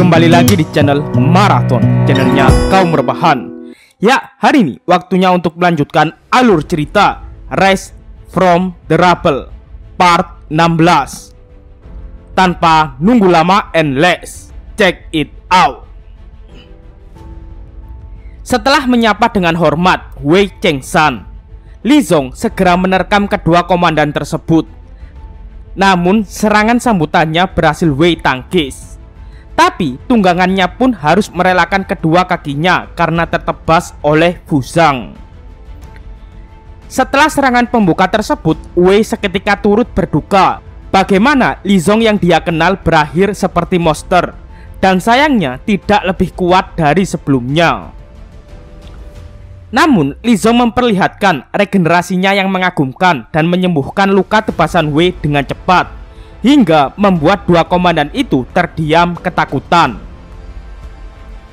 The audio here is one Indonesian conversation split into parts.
kembali lagi di channel Marathon, channelnya kaum rebahan. Ya, hari ini waktunya untuk melanjutkan alur cerita Rise from the Rubble part 16. Tanpa nunggu lama and let's check it out. Setelah menyapa dengan hormat Wei Chengsan, Li Zong segera menerkam kedua komandan tersebut. Namun serangan sambutannya berhasil Wei tangkis. Tapi tunggangannya pun harus merelakan kedua kakinya karena tertebas oleh Fu Zhang. Setelah serangan pembuka tersebut, Wei seketika turut berduka bagaimana Li Zong yang dia kenal berakhir seperti monster, dan sayangnya tidak lebih kuat dari sebelumnya. Namun Li Zong memperlihatkan regenerasinya yang mengagumkan dan menyembuhkan luka tebasan Wei dengan cepat, hingga membuat dua komandan itu terdiam ketakutan.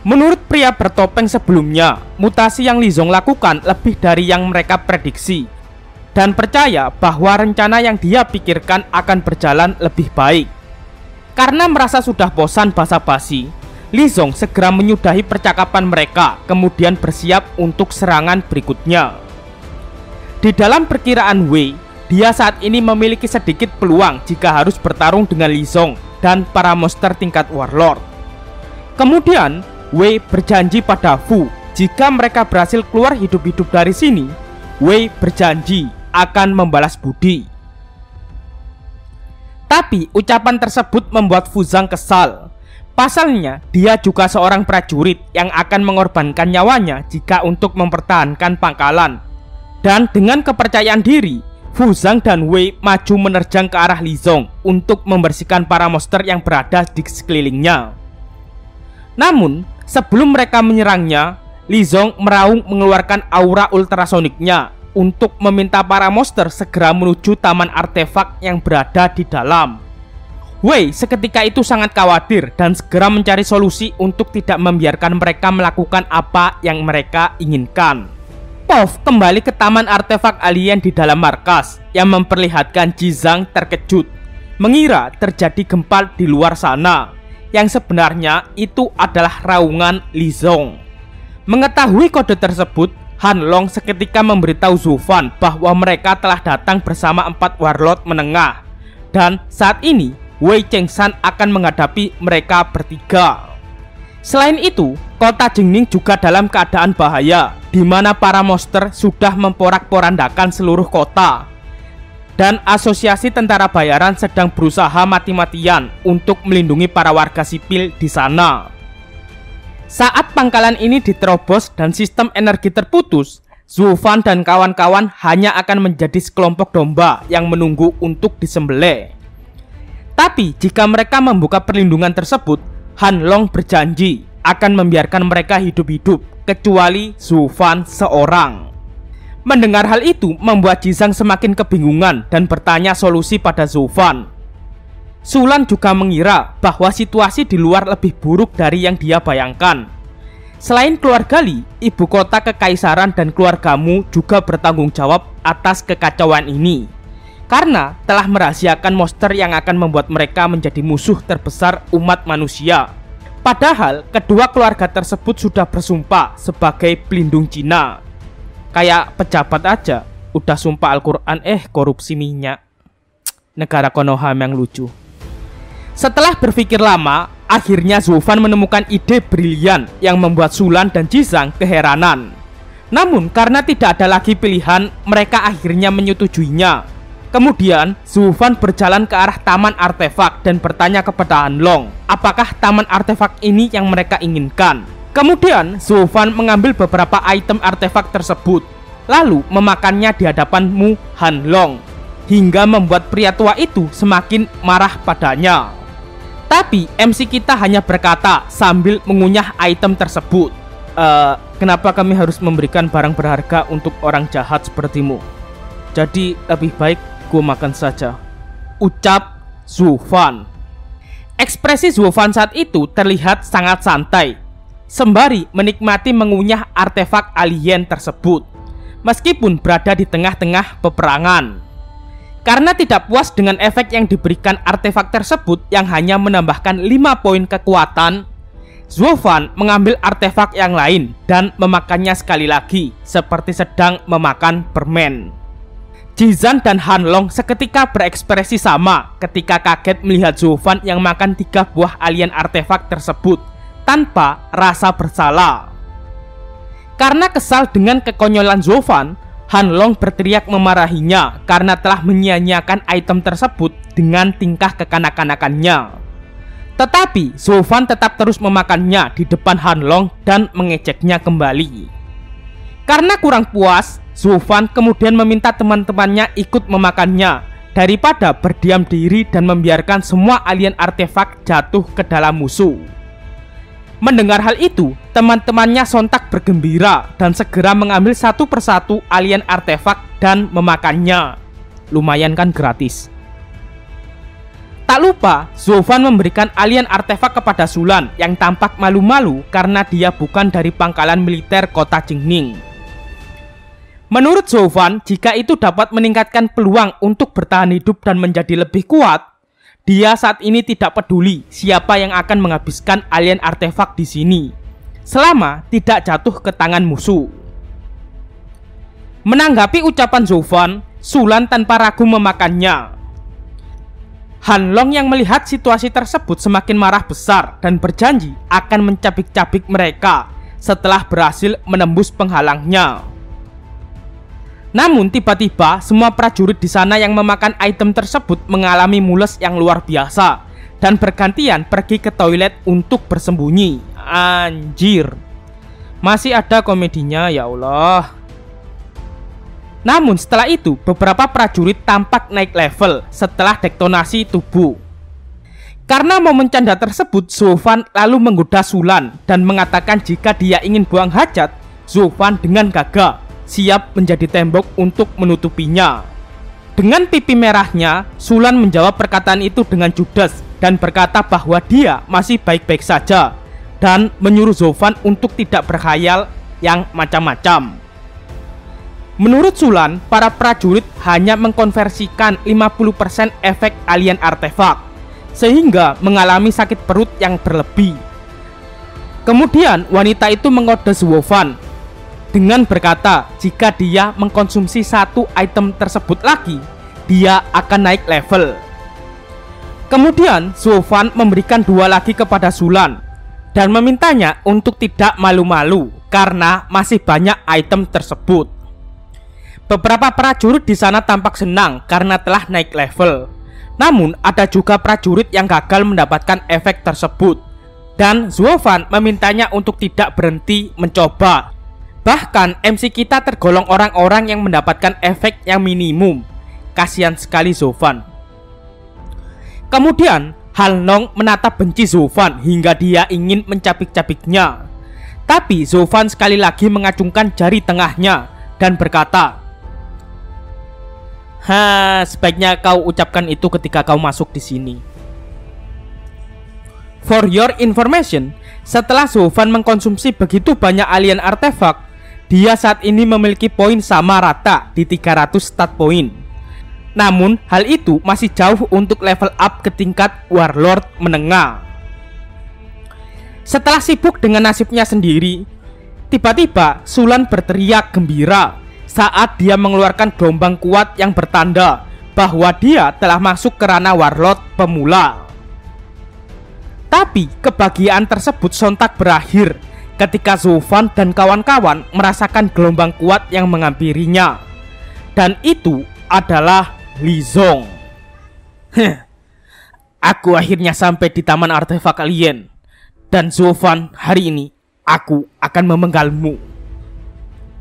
Menurut pria bertopeng sebelumnya, mutasi yang Li Zong lakukan lebih dari yang mereka prediksi, dan percaya bahwa rencana yang dia pikirkan akan berjalan lebih baik. Karena merasa sudah bosan basa-basi, Li Zong segera menyudahi percakapan mereka, kemudian bersiap untuk serangan berikutnya. Di dalam perkiraan Wei, dia saat ini memiliki sedikit peluang jika harus bertarung dengan Li Zong dan para monster tingkat warlord. Kemudian Wei berjanji pada Fu, jika mereka berhasil keluar hidup-hidup dari sini, Wei berjanji akan membalas budi. Tapi ucapan tersebut membuat Fu Zhang kesal. Pasalnya, dia juga seorang prajurit yang akan mengorbankan nyawanya jika untuk mempertahankan pangkalan. Dan dengan kepercayaan diri, Fu Zhang dan Wei maju menerjang ke arah Li Zong untuk membersihkan para monster yang berada di sekelilingnya. Namun, sebelum mereka menyerangnya, Li Zong meraung mengeluarkan aura ultrasoniknya untuk meminta para monster segera menuju taman artefak yang berada di dalam. Wei seketika itu sangat khawatir dan segera mencari solusi untuk tidak membiarkan mereka melakukan apa yang mereka inginkan. Pov kembali ke taman artefak alien di dalam markas, yang memperlihatkan Ji Zhang terkejut, mengira terjadi gempa di luar sana, yang sebenarnya itu adalah raungan Li Zong. Mengetahui kode tersebut, Han Long seketika memberitahu Zhu Fan bahwa mereka telah datang bersama 4 warlord menengah, dan saat ini Wei Chengsan akan menghadapi mereka bertiga. Selain itu, kota Jingning juga dalam keadaan bahaya, di mana para monster sudah memporak-porandakan seluruh kota, dan asosiasi tentara bayaran sedang berusaha mati-matian untuk melindungi para warga sipil di sana. Saat pangkalan ini diterobos dan sistem energi terputus, Zhu Fan dan kawan-kawan hanya akan menjadi sekelompok domba yang menunggu untuk disembelih. Tapi jika mereka membuka perlindungan tersebut, Han Long berjanji akan membiarkan mereka hidup-hidup kecuali Zhu Fan seorang. Mendengar hal itu membuat Ji Zhang semakin kebingungan dan bertanya solusi pada Zhu Fan. Sulan juga mengira bahwa situasi di luar lebih buruk dari yang dia bayangkan. Selain keluarga Li, ibu kota kekaisaran dan keluargamu juga bertanggung jawab atas kekacauan ini, karena telah merahasiakan monster yang akan membuat mereka menjadi musuh terbesar umat manusia. Padahal kedua keluarga tersebut sudah bersumpah sebagai pelindung Cina. Kayak pejabat aja udah sumpah Al-Quran korupsi minyak. Negara Konoha yang lucu. Setelah berpikir lama, akhirnya Zhu Fan menemukan ide brilian yang membuat Sulan dan Ji Zhang keheranan. Namun karena tidak ada lagi pilihan, mereka akhirnya menyetujuinya. Kemudian Zhu Fan berjalan ke arah taman artefak dan bertanya kepada Han Long apakah taman artefak ini yang mereka inginkan. Kemudian Zhu Fan mengambil beberapa item artefak tersebut, lalu memakannya di hadapan Han Long, hingga membuat pria tua itu semakin marah padanya. Tapi MC kita hanya berkata sambil mengunyah item tersebut, kenapa kami harus memberikan barang berharga untuk orang jahat sepertimu? Jadi lebih baik gue makan saja, ucap Zhu Fan. Ekspresi Zhu Fan saat itu terlihat sangat santai, sembari menikmati mengunyah artefak alien tersebut, meskipun berada di tengah-tengah peperangan. Karena tidak puas dengan efek yang diberikan artefak tersebut yang hanya menambahkan 5 poin kekuatan, Zuo Fan mengambil artefak yang lain dan memakannya sekali lagi, seperti sedang memakan permen. Jizan dan Han Long seketika berekspresi sama ketika kaget melihat Zuo Fan yang makan 3 buah alien artefak tersebut tanpa rasa bersalah. Karena kesal dengan kekonyolan Zuo Fan, Han Long berteriak memarahinya karena telah menyia-nyiakan item tersebut dengan tingkah kekanak-kanakannya. Tetapi Zuo Fan tetap terus memakannya di depan Han Long dan mengejeknya kembali. Karena kurang puas, Zuo Fan kemudian meminta teman-temannya ikut memakannya daripada berdiam diri dan membiarkan semua alien artefak jatuh ke dalam musuh. Mendengar hal itu, teman-temannya sontak bergembira dan segera mengambil satu persatu alien artefak dan memakannya. Lumayan kan gratis. Tak lupa, Zuo Fan memberikan alien artefak kepada Sulan yang tampak malu-malu karena dia bukan dari pangkalan militer kota Jingning. Menurut Zuo Fan, jika itu dapat meningkatkan peluang untuk bertahan hidup dan menjadi lebih kuat, dia saat ini tidak peduli siapa yang akan menghabiskan alien artefak di sini, selama tidak jatuh ke tangan musuh. Menanggapi ucapan Zuo Fan, Sulan tanpa ragu memakannya. Han Long yang melihat situasi tersebut semakin marah besar dan berjanji akan mencabik-cabik mereka setelah berhasil menembus penghalangnya. Namun tiba-tiba semua prajurit di sana yang memakan item tersebut mengalami mules yang luar biasa dan bergantian pergi ke toilet untuk bersembunyi. Anjir, masih ada komedinya, ya Allah. Namun setelah itu beberapa prajurit tampak naik level setelah detonasi tubuh. Karena momen canda tersebut, Zuo Fan lalu menggoda Sulan dan mengatakan jika dia ingin buang hajat, Zuo Fan dengan gagah siap menjadi tembok untuk menutupinya. Dengan pipi merahnya, Sulan menjawab perkataan itu dengan judes dan berkata bahwa dia masih baik-baik saja dan menyuruh Zuo Fan untuk tidak berkhayal yang macam-macam. Menurut Sulan, para prajurit hanya mengkonversikan 50% efek alien artefak, sehingga mengalami sakit perut yang berlebih. Kemudian wanita itu mengode Zuo Fan dengan berkata jika dia mengkonsumsi satu item tersebut lagi, dia akan naik level. Kemudian Zuo Fan memberikan 2 lagi kepada Sulan dan memintanya untuk tidak malu-malu karena masih banyak item tersebut. Beberapa prajurit di sana tampak senang karena telah naik level. Namun ada juga prajurit yang gagal mendapatkan efek tersebut dan Zuo Fan memintanya untuk tidak berhenti mencoba. Bahkan MC kita tergolong orang-orang yang mendapatkan efek yang minimum. Kasihan sekali Zuo Fan. Kemudian Han Long menatap benci Zuo Fan hingga dia ingin mencabik-cabiknya. Tapi Zuo Fan sekali lagi mengacungkan jari tengahnya dan berkata, sebaiknya kau ucapkan itu ketika kau masuk di sini. For your information, setelah Zuo Fan mengkonsumsi begitu banyak alien artefak, dia saat ini memiliki poin sama rata di 300 stat point. Namun hal itu masih jauh untuk level up ke tingkat warlord menengah. Setelah sibuk dengan nasibnya sendiri, tiba-tiba Sulan berteriak gembira saat dia mengeluarkan gelombang kuat yang bertanda bahwa dia telah masuk ke ranah warlord pemula. Tapi kebahagiaan tersebut sontak berakhir ketika Zuo Fan dan kawan-kawan merasakan gelombang kuat yang menghampirinya. Dan itu adalah Li Zong. Aku akhirnya sampai di taman artefak alien. Dan Zuo Fan, hari ini aku akan memenggalmu,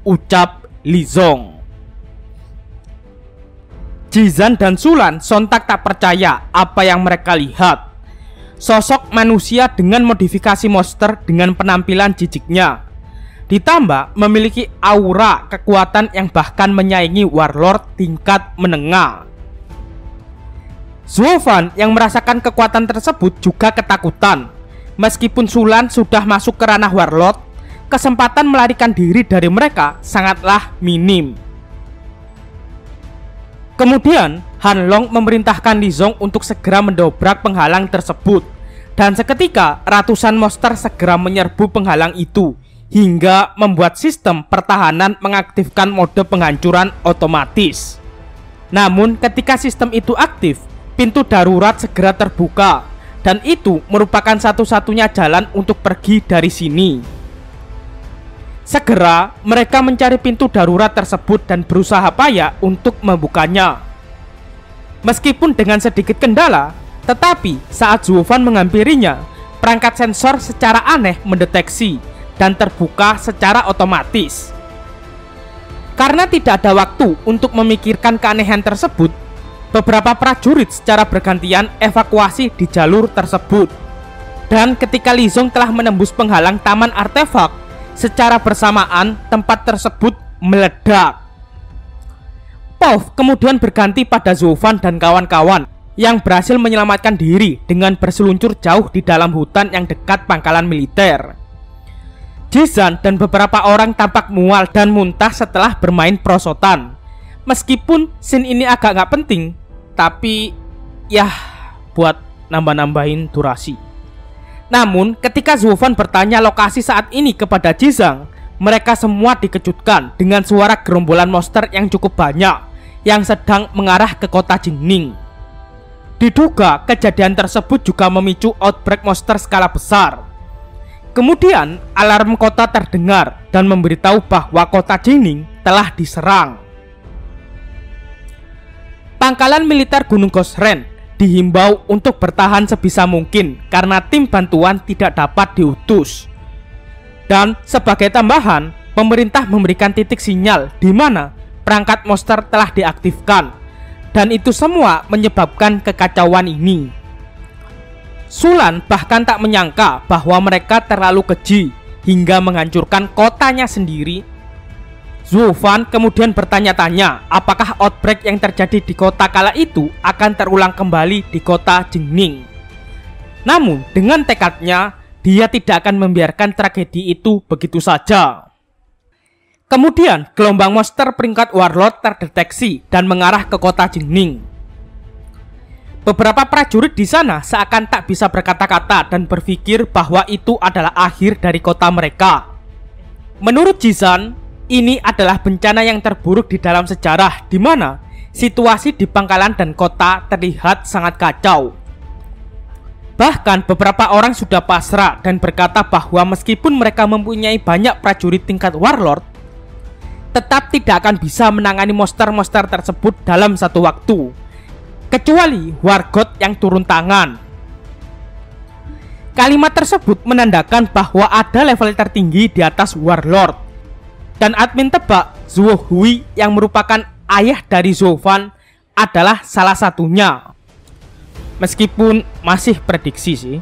ucap Li Zong. Jizan dan Sulan sontak tak percaya apa yang mereka lihat. Sosok manusia dengan modifikasi monster dengan penampilan jijiknya, ditambah memiliki aura kekuatan yang bahkan menyaingi warlord tingkat menengah. Zuo Fan yang merasakan kekuatan tersebut juga ketakutan. Meskipun Sulan sudah masuk ke ranah warlord, kesempatan melarikan diri dari mereka sangatlah minim. Kemudian Han Long memerintahkan Li Zong untuk segera mendobrak penghalang tersebut Dan seketika ratusan monster segera menyerbu penghalang itu, hingga membuat sistem pertahanan mengaktifkan mode penghancuran otomatis. Namun ketika sistem itu aktif, pintu darurat segera terbuka, dan itu merupakan satu-satunya jalan untuk pergi dari sini. Segera mereka mencari pintu darurat tersebut dan berusaha payah untuk membukanya. Meskipun dengan sedikit kendala, tetapi saat Zuofan menghampirinya, perangkat sensor secara aneh mendeteksi dan terbuka secara otomatis. Karena tidak ada waktu untuk memikirkan keanehan tersebut, beberapa prajurit secara bergantian evakuasi di jalur tersebut. Dan ketika Li Zong telah menembus penghalang taman artefak, secara bersamaan tempat tersebut meledak. Pov kemudian berganti pada Zuofan dan kawan-kawan yang berhasil menyelamatkan diri dengan berseluncur jauh di dalam hutan yang dekat pangkalan militer. Jizan dan beberapa orang tampak mual dan muntah setelah bermain perosotan. Meskipun scene ini agak gak penting, tapi ya buat nambah-nambahin durasi. Namun ketika Zuofan bertanya lokasi saat ini kepada Jizang, mereka semua dikejutkan dengan suara gerombolan monster yang cukup banyak yang sedang mengarah ke kota Jingning. Diduga kejadian tersebut juga memicu outbreak monster skala besar. Kemudian alarm kota terdengar dan memberitahu bahwa kota Jingning telah diserang. Pangkalan militer Gunung Gosren dihimbau untuk bertahan sebisa mungkin karena tim bantuan tidak dapat diutus. Dan sebagai tambahan, pemerintah memberikan titik sinyal di mana perangkat monster telah diaktifkan. Dan itu semua menyebabkan kekacauan ini. Sulan bahkan tak menyangka bahwa mereka terlalu keji hingga menghancurkan kotanya sendiri. Zuofan kemudian bertanya-tanya apakah outbreak yang terjadi di kota kala itu akan terulang kembali di kota Jingning. Namun dengan tekadnya, dia tidak akan membiarkan tragedi itu begitu saja. Kemudian gelombang monster peringkat Warlord terdeteksi dan mengarah ke kota Jingning. Beberapa prajurit di sana seakan tak bisa berkata-kata dan berpikir bahwa itu adalah akhir dari kota mereka. Menurut Jizan, ini adalah bencana yang terburuk di dalam sejarah, di mana situasi di pangkalan dan kota terlihat sangat kacau. Bahkan beberapa orang sudah pasrah dan berkata bahwa meskipun mereka mempunyai banyak prajurit tingkat Warlord, tetap tidak akan bisa menangani monster-monster tersebut dalam satu waktu, kecuali Wargot yang turun tangan. Kalimat tersebut menandakan bahwa ada level tertinggi di atas Warlord. Dan admin tebak Zuo Hui yang merupakan ayah dari Zuofan adalah salah satunya. Meskipun masih prediksi sih.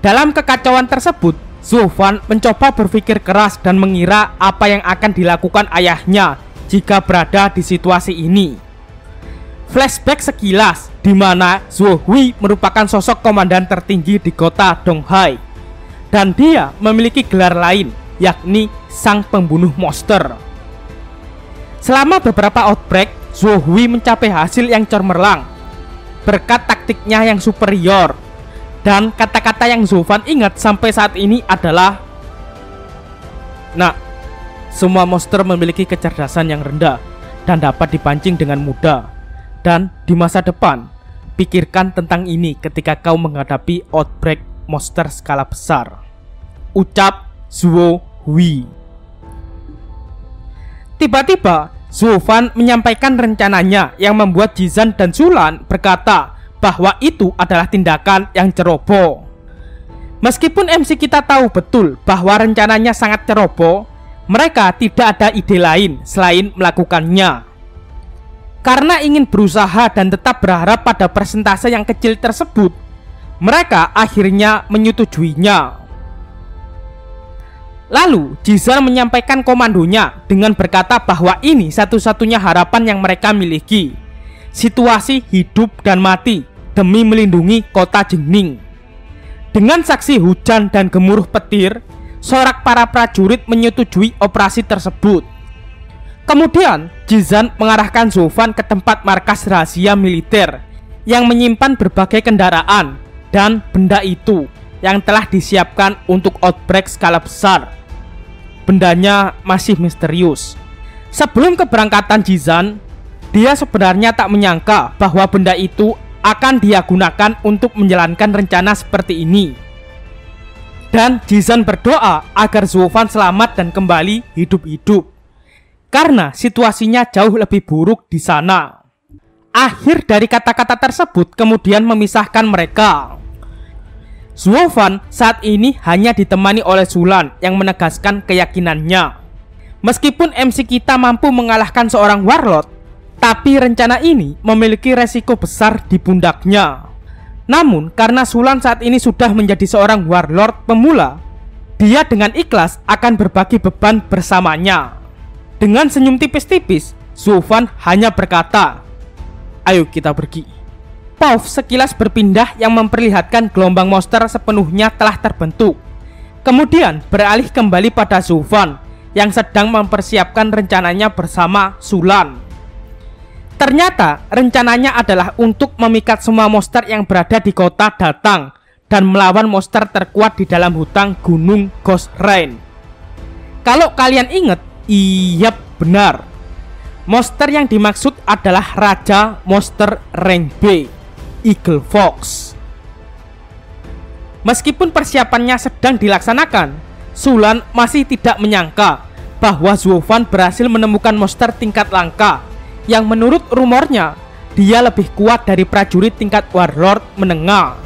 Dalam kekacauan tersebut, Zuofan mencoba berpikir keras dan mengira apa yang akan dilakukan ayahnya jika berada di situasi ini. Flashback sekilas di mana Zuo Hui merupakan sosok komandan tertinggi di kota Donghai, dan dia memiliki gelar lain, yakni Sang Pembunuh Monster. Selama beberapa outbreak, Zuo Hui mencapai hasil yang cemerlang berkat taktiknya yang superior. Dan kata-kata yang Zuofan ingat sampai saat ini adalah, "Nah, semua monster memiliki kecerdasan yang rendah dan dapat dipancing dengan mudah. Dan di masa depan, pikirkan tentang ini ketika kau menghadapi outbreak monster skala besar," ucap Zuo Hui. Tiba-tiba, Zuofan menyampaikan rencananya yang membuat Jizan dan Sulan berkata bahwa itu adalah tindakan yang ceroboh. Meskipun MC kita tahu betul bahwa rencananya sangat ceroboh, mereka tidak ada ide lain selain melakukannya. Karena ingin berusaha dan tetap berharap pada persentase yang kecil tersebut, mereka akhirnya menyetujuinya. Lalu Jizan menyampaikan komandonya dengan berkata bahwa ini satu-satunya harapan yang mereka miliki. Situasi hidup dan mati demi melindungi kota Jingning. Dengan saksi hujan dan gemuruh petir, sorak para prajurit menyetujui operasi tersebut. Kemudian Jizan mengarahkan Zuofan ke tempat markas rahasia militer yang menyimpan berbagai kendaraan dan benda itu yang telah disiapkan untuk outbreak skala besar. Bendanya masih misterius. Sebelum keberangkatan Jizan, dia sebenarnya tak menyangka bahwa benda itu akan dia gunakan untuk menjalankan rencana seperti ini. Dan Jizan berdoa agar Zhuofan selamat dan kembali hidup-hidup, karena situasinya jauh lebih buruk di sana. Akhir dari kata-kata tersebut kemudian memisahkan mereka. Zhuofan saat ini hanya ditemani oleh Zulan yang menegaskan keyakinannya. Meskipun MC kita mampu mengalahkan seorang warlord, tapi rencana ini memiliki resiko besar di pundaknya. Namun karena Zulan saat ini sudah menjadi seorang warlord pemula, dia dengan ikhlas akan berbagi beban bersamanya. Dengan senyum tipis-tipis, Zhuofan hanya berkata, "Ayo kita pergi." Pauf sekilas berpindah yang memperlihatkan gelombang monster sepenuhnya telah terbentuk. Kemudian beralih kembali pada Zhuofan yang sedang mempersiapkan rencananya bersama Zulan. Ternyata rencananya adalah untuk memikat semua monster yang berada di kota datang dan melawan monster terkuat di dalam hutan gunung Ghost Rain. Kalau kalian ingat, iya benar. Monster yang dimaksud adalah Raja Monster Rank B, Eagle Fox. Meskipun persiapannya sedang dilaksanakan, Zulan masih tidak menyangka bahwa Zhuofan berhasil menemukan monster tingkat langka yang menurut rumornya dia lebih kuat dari prajurit tingkat warlord menengah.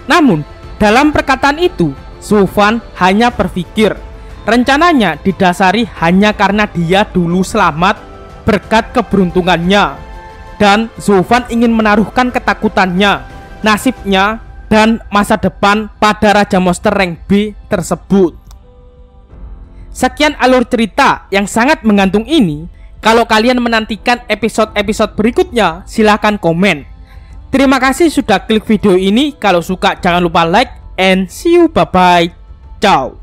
Namun dalam perkataan itu, Zhuofan hanya berpikir rencananya didasari hanya karena dia dulu selamat berkat keberuntungannya, dan Zhuofan ingin menaruhkan ketakutannya, nasibnya, dan masa depan pada Raja Monster Rank B tersebut. Sekian alur cerita yang sangat menggantung ini. Kalau kalian menantikan episode-episode berikutnya, silahkan komen. Terima kasih sudah klik video ini. Kalau suka jangan lupa like, and see you, bye-bye. Ciao.